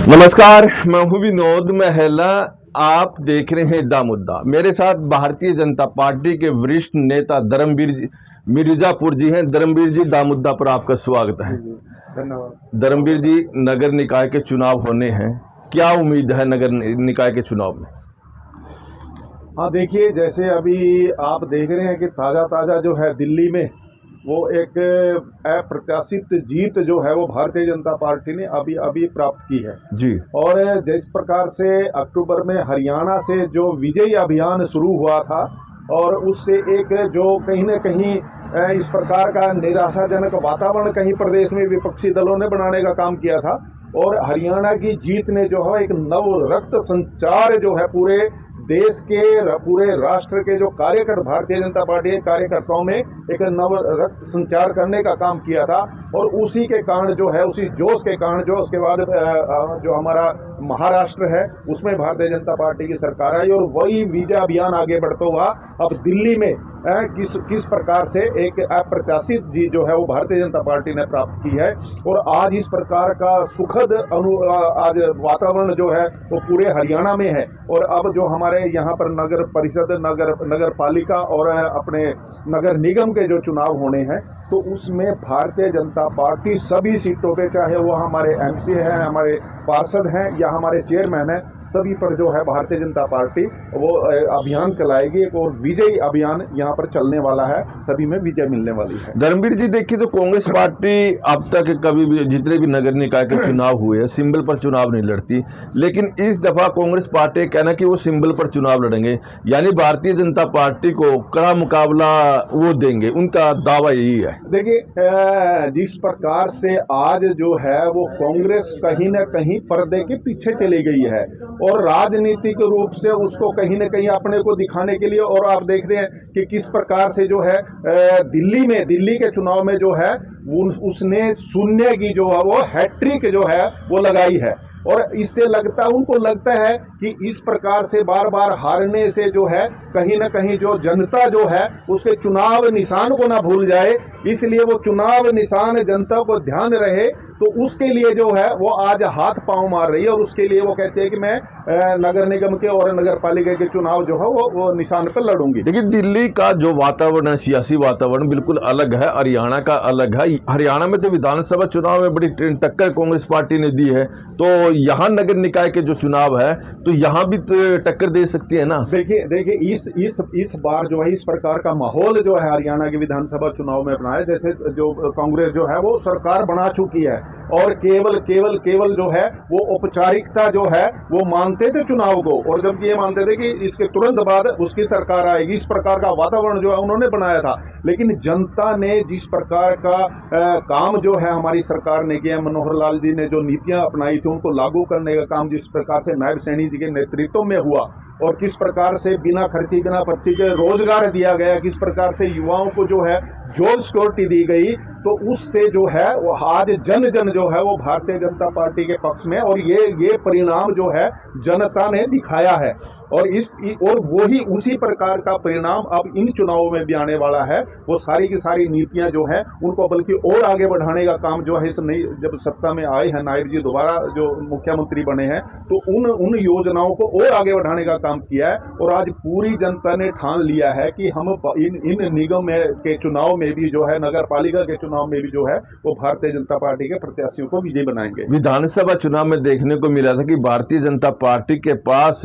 नमस्कार, मैं हूं विनोद महला। आप देख रहे हैं दा मुद्दा। मेरे साथ भारतीय जनता पार्टी के वरिष्ठ नेता धर्मवीर जी मिर्जापुर जी हैं। धर्मवीर जी, दा मुद्दा पर आपका स्वागत है। जी, धन्यवाद। धर्मवीर जी, नगर निकाय के चुनाव होने हैं, क्या उम्मीद है नगर निकाय के चुनाव में? हाँ, देखिए, जैसे अभी आप देख रहे हैं कि ताज़ा-ताज़ा जो है दिल्ली में वो एक अप्रत्याशित जीत जो है वो भारतीय जनता पार्टी ने अभी-अभी प्राप्त की है। जी। और जिस प्रकार से अक्टूबर में हरियाणा से जो विजयी अभियान शुरू हुआ था और उससे एक जो कहीं न कहीं इस प्रकार का निराशाजनक वातावरण कहीं प्रदेश में विपक्षी दलों ने बनाने का काम किया था और हरियाणा की जीत ने जो है एक नव रक्त संचार जो है पूरे देश के पूरे राष्ट्र के जो कार्यकर्ता भारतीय जनता पार्टी के कार्यकर्ताओं में एक नव रक्त संचार करने का काम किया था। और उसी के कारण जो है, उसी जोश के कारण जो उसके बाद जो हमारा महाराष्ट्र है उसमें भारतीय जनता पार्टी की सरकार आई और वही विजय अभियान आगे बढ़ता हुआ अब दिल्ली में किस प्रकार से एक अप्रत्याशित जीत जो है वो भारतीय जनता पार्टी ने प्राप्त की है। और आज इस प्रकार का सुखद आज वातावरण जो है वो पूरे हरियाणा में है। और अब जो हमारे यहाँ पर नगर परिषद, नगर पालिका और अपने नगर निगम के जो चुनाव होने हैं तो उसमें भारतीय जनता पार्टी सभी सीटों पे, चाहे वो हमारे एमसी हैं, हमारे पार्षद हैं या हमारे चेयरमैन हैं, सभी पर जो है भारतीय जनता पार्टी वो अभियान चलाएगी। एक और विजयी अभियान यहाँ पर चलने वाला है, सभी में विजय मिलने वाली है। धर्मवीर जी, देखिए तो कांग्रेस पार्टी अब तक कभी भी जितने भी नगर निकाय के चुनाव हुए सिंबल पर चुनाव नहीं लड़ती, लेकिन इस दफा कांग्रेस पार्टी कहना कि वो सिंबल पर चुनाव लड़ेंगे, यानी भारतीय जनता पार्टी को कड़ा मुकाबला वो देंगे, उनका दावा यही है। देखिए, जिस प्रकार से आज जो है वो कांग्रेस कहीं न कहीं पर्दे के पीछे चली गई है और राजनीतिक रूप से उसको कहीं न कहीं अपने को दिखाने के लिए, और आप देख रहे हैं कि किस प्रकार से जो है दिल्ली के चुनाव में जो है उसने शून्य की जो है वो हैट्रिक जो है वो लगाई है। और इससे उनको लगता है कि इस प्रकार से बार बार हारने से जो है कहीं ना कहीं जो जनता जो है उसके चुनाव निशान को ना भूल जाए, इसलिए वो चुनाव निशान जनता को ध्यान रहे, तो उसके लिए जो है वो आज हाथ पांव मार रही है। और उसके लिए वो कहते हैं कि मैं नगर निगम के और नगर पालिका के चुनाव जो है वो निशान पर लड़ूंगी। देखिए, दिल्ली का जो वातावरण है, सियासी वातावरण बिल्कुल अलग है, हरियाणा का अलग है। हरियाणा में तो विधानसभा चुनाव में बड़ी टक्कर कांग्रेस पार्टी ने दी है, तो यहाँ नगर निकाय के जो चुनाव है तो यहाँ भी तो टक्कर दे सकती है ना। देखिए इस बार जो है इस प्रकार का माहौल जो है हरियाणा के विधानसभा चुनाव में अपना है, जैसे जो कांग्रेस जो है वो सरकार बना चुकी है और केवल जो है वो औपचारिकता जो है वो मानते थे चुनाव को, और जब ये मानते थे कि इसके तुरंत बाद उसकी सरकार आएगी, इस प्रकार का वातावरण जो है उन्होंने बनाया था। लेकिन जनता ने जिस प्रकार का काम जो है हमारी सरकार ने किया, मनोहर लाल जी ने जो नीतियां अपनाई थी उनको लागू करने का काम जिस प्रकार से नायब सैनी जी के नेतृत्व में हुआ और किस प्रकार से बिना खर्ची बिना पर्ची के रोजगार दिया गया, किस प्रकार से युवाओं को जो है जॉब सिक्योरिटी दी गई, तो उससे जो है वो आज जन जो है वो भारतीय जनता पार्टी के पक्ष में, और ये परिणाम जो है जनता ने दिखाया है। और वही उसी प्रकार का परिणाम अब इन चुनावों में भी आने वाला है। वो सारी की सारी नीतियां जो है उनको बल्कि और आगे बढ़ाने का काम जो है इस नई जब सत्ता में आए हैं नायब जी दोबारा जो मुख्यमंत्री बने हैं, तो उन योजनाओं को और आगे बढ़ाने का काम किया है। और आज पूरी जनता ने ठान लिया है कि हम इन निगम के चुनाव में भी जो है, नगर पालिका के चुनाव में भी जो है वो भारतीय जनता पार्टी के प्रत्याशियों को विजयी बनाएंगे। विधानसभा चुनाव में देखने को मिला था कि भारतीय जनता पार्टी के पास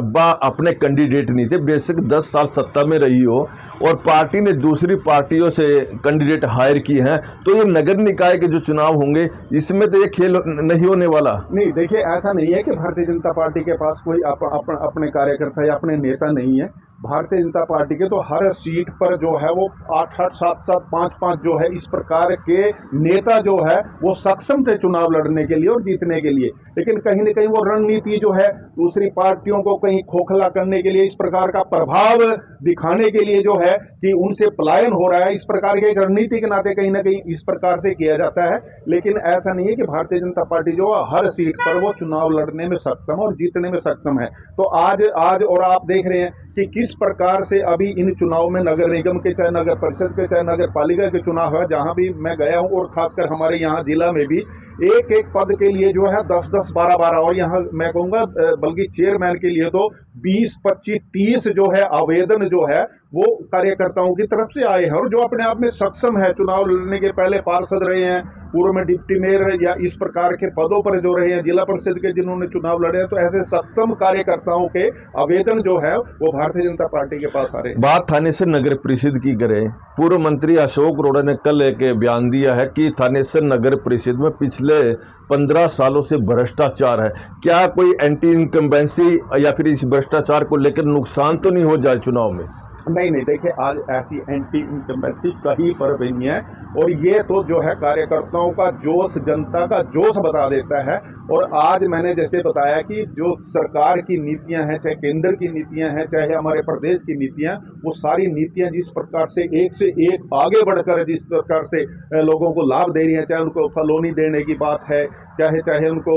अपने कैंडिडेट नहीं थे, बेशक 10 साल सत्ता में रही हो और पार्टी ने दूसरी पार्टियों से कैंडिडेट हायर किए हैं, तो ये नगर निकाय के जो चुनाव होंगे इसमें तो ये खेल नहीं होने वाला। नहीं, देखिए, ऐसा नहीं है कि भारतीय जनता पार्टी के पास कोई अपने कार्यकर्ता या अपने नेता नहीं है। भारतीय जनता पार्टी के तो हर सीट पर जो है वो 8-8, 7-7, 5-5 जो है इस प्रकार के नेता जो है वो सक्षम थे चुनाव लड़ने के लिए और जीतने के लिए। लेकिन कहीं न कहीं वो रणनीति जो है दूसरी पार्टियों को कहीं खोखला करने के लिए, इस प्रकार का प्रभाव दिखाने के लिए जो है कि उनसे पलायन हो रहा है, इस प्रकार के रणनीति के नाते कहीं ना कहीं इस प्रकार से किया जाता है। लेकिन ऐसा नहीं है कि भारतीय जनता पार्टी जो हर सीट पर वो चुनाव लड़ने में सक्षम और जीतने में सक्षम है। तो आज और आप देख रहे हैं कि किस प्रकार से अभी इन चुनाव में नगर निगम के, चाहे नगर परिषद के, चाहे नगर पालिका के चुनाव है, जहां भी मैं गया हूं, और खासकर हमारे यहाँ जिला में भी एक एक पद के लिए जो है 10-10, 12-12, और यहाँ मैं कहूंगा बल्कि चेयरमैन के लिए तो 20, 25, 30 जो है आवेदन जो है वो कार्यकर्ताओं की तरफ से आए हैं, और जो अपने आप में सक्षम है, चुनाव लड़ने के पहले पार्षद रहे हैं, पूर्व में डिप्टी मेयर या इस प्रकार के पदों पर जो रहे हैं, जिला परिषद के जिन्होंने चुनाव लड़े हैं, तो ऐसे सक्षम कार्यकर्ताओं के आवेदन जो है वो भारतीय जनता पार्टी के पास आ रहे हैं। बात थाने से नगर परिषद की करें, पूर्व मंत्री अशोक अरोड़ा ने कल एक बयान दिया है कि थाने से नगर परिषद में पिछले 15 सालों से भ्रष्टाचार है। क्या कोई एंटी इनकम्बेंसी या फिर इस भ्रष्टाचार को लेकर नुकसान तो नहीं हो जाए चुनाव में? नहीं, देखिए, आज ऐसी एंटी इनकम्बेंसी कहीं पर भी नहीं है, और ये तो जो है कार्यकर्ताओं का जोश, जनता का जोश बता देता है। और आज मैंने जैसे बताया कि जो सरकार की नीतियां हैं, चाहे केंद्र की नीतियां हैं, चाहे हमारे प्रदेश की नीतियां, वो सारी नीतियां जिस प्रकार से एक से एक आगे बढ़कर जिस प्रकार से लोगों को लाभ दे रही हैं, चाहे उनको कॉलोनी देने की बात है, चाहे उनको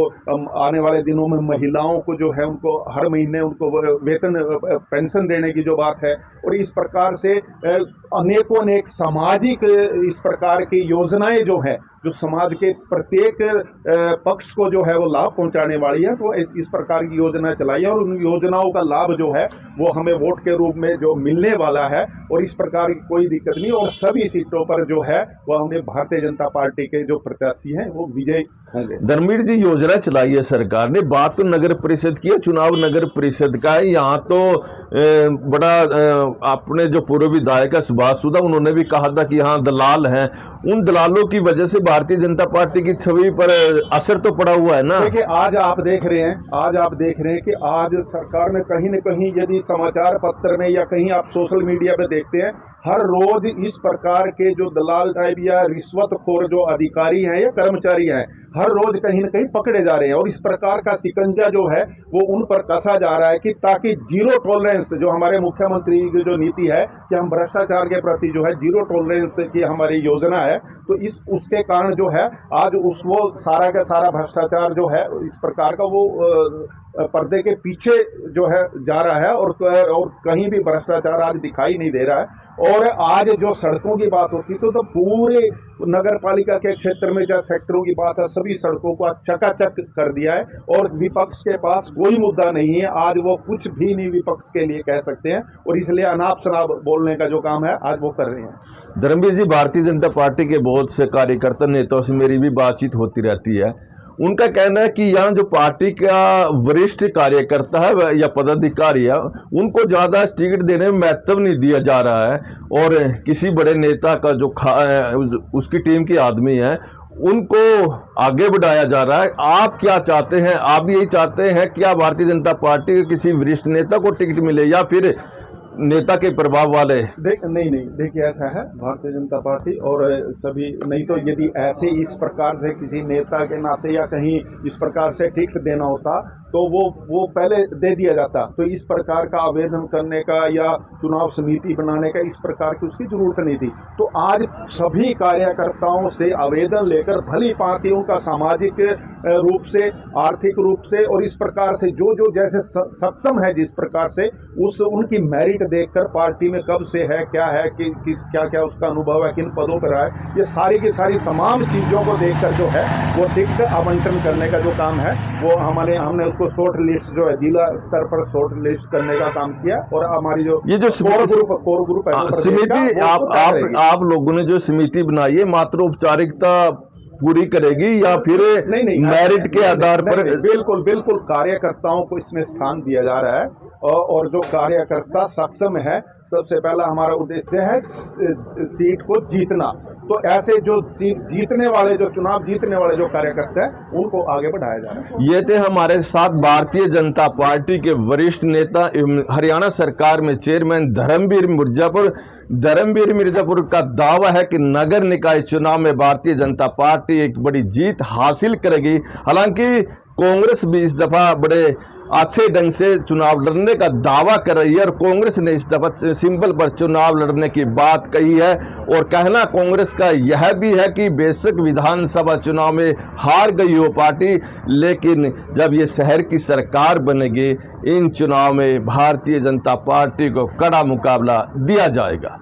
आने वाले दिनों में महिलाओं को जो है उनको हर महीने उनको वेतन पेंशन देने की जो बात है, और इस प्रकार से अनेकों अनेक सामाजिक इस प्रकार की योजनाएं जो है, जो समाज के प्रत्येक पक्ष को जो है वो लाभ पहुंचाने वाली है, तो इस प्रकार की योजना चलाई है, और उन योजनाओं का लाभ जो है वो हमें वोट के रूप में जो मिलने वाला है, और इस प्रकार की कोई दिक्कत नहीं, और सभी सीटों पर जो है वो हमें भारतीय जनता पार्टी के जो प्रत्याशी हैं वो विजय होंगे। धर्मवीर जी, योजना चलाई है सरकार ने, बात तो नगर परिषद की है, चुनाव नगर परिषद का है। यहाँ तो बड़ा अपने जो पूर्व विधायक है सुभाष सुधा, उन्होंने भी कहा था कि यहाँ दलाल हैं, उन दलालों की वजह से भारतीय जनता पार्टी की छवि पर असर तो पड़ा हुआ है ना। देखिए, आज आप देख रहे हैं कि आज सरकार ने कहीं न कहीं, यदि समाचार पत्र में या कहीं आप सोशल मीडिया पे देखते हैं, हर रोज इस प्रकार के जो दलाल टाइप या रिश्वतखोर जो अधिकारी हैं या कर्मचारी हैं, हर रोज कहीं न कहीं पकड़े जा रहे हैं, और इस प्रकार का शिकंजा जो है वो उन पर कसा जा रहा है कि ताकि जीरो टॉलरेंस, जो हमारे मुख्यमंत्री की जो नीति है कि हम भ्रष्टाचार के प्रति जो है जीरो टॉलरेंस की हमारी योजना है, तो उसके कारण जो है आज वो सारा का सारा भ्रष्टाचार जो है इस प्रकार का वो पर्दे के पीछे जो है जा रहा है, और कहीं भी भ्रष्टाचार आज दिखाई नहीं दे रहा है। और आज जो सड़कों की बात होती तो पूरे नगर पालिका के क्षेत्र में, चाहे सेक्टरों की बात है, सभी सड़कों को चकाचक कर दिया है, और विपक्ष के पास कोई मुद्दा नहीं है। आज वो कुछ भी नहीं विपक्ष के लिए कह सकते हैं, और इसलिए अनाप शनाप बोलने का जो काम है आज वो कर रहे हैं। धर्मवीर जी, भारतीय जनता पार्टी के बहुत से कार्यकर्ता नेताओं से मेरी भी बातचीत होती रहती है। उनका कहना है कि यहाँ जो पार्टी का वरिष्ठ कार्यकर्ता है या पदाधिकारी है, उनको ज्यादा टिकट देने में महत्व नहीं दिया जा रहा है, और किसी बड़े नेता का जो उसकी टीम के आदमी है उनको आगे बढ़ाया जा रहा है। आप क्या चाहते हैं? आप यही चाहते हैं क्या भारतीय जनता पार्टी के किसी वरिष्ठ नेता को टिकट मिले, या फिर नेता के प्रभाव वाले? नहीं, देखिए, ऐसा है, भारतीय जनता पार्टी और सभी, नहीं तो यदि ऐसे इस प्रकार से किसी नेता के नाते या कहीं इस प्रकार से टिकट देना होता तो वो पहले दे दिया जाता। तो इस प्रकार का आवेदन करने का या चुनाव समिति बनाने का इस प्रकार की उसकी जरूरत नहीं थी। तो आज सभी कार्यकर्ताओं से आवेदन लेकर भली भांति उनका सामाजिक रूप से, आर्थिक रूप से, और इस प्रकार से जो जैसे सक्षम है, जिस प्रकार से उनकी मेरिट देखकर पार्टी में कब से है, क्या है, क्या उसका अनुभव है, किन पदों पर है, ये सारी की सारी तमाम चीजों को देखकर जो है वो टिकट आवंटन करने का जो काम है वो हमने उसको शॉर्ट लिस्ट जो है जिला स्तर पर शॉर्ट लिस्ट करने का काम किया। और हमारी जो ये जो कोर ग्रुप है समिति, आप लोगों ने जो समिति बनाई है, मात्र औपचारिकता पूरी करेगी या फिर नहीं मेरिट के आधार पर? बिल्कुल कार्यकर्ताओं को इसमें स्थान दिया जा रहा है, और जो कार्यकर्ता सक्षम है, सबसे पहला हमारा उद्देश्य है सीट को जीतना। तो ऐसे जो सीट जीतने वाले, जो चुनाव जीतने वाले जो कार्यकर्ता हैं, उनको आगे बढ़ाया जा रहा है। ये थे हमारे साथ भारतीय जनता पार्टी के वरिष्ठ नेता, हरियाणा सरकार में चेयरमैन धर्मवीर मिर्जापुर। धर्मवीर मिर्जापुर का दावा है कि नगर निकाय चुनाव में भारतीय जनता पार्टी एक बड़ी जीत हासिल करेगी। हालांकि कांग्रेस भी इस दफा बड़े अच्छे ढंग से चुनाव लड़ने का दावा कर रही है और कांग्रेस ने इस दफा सिंबल पर चुनाव लड़ने की बात कही है। और कहना कांग्रेस का यह भी है कि बेशक विधानसभा चुनाव में हार गई हो पार्टी, लेकिन जब ये शहर की सरकार बनेगी इन चुनाव में भारतीय जनता पार्टी को कड़ा मुकाबला दिया जाएगा।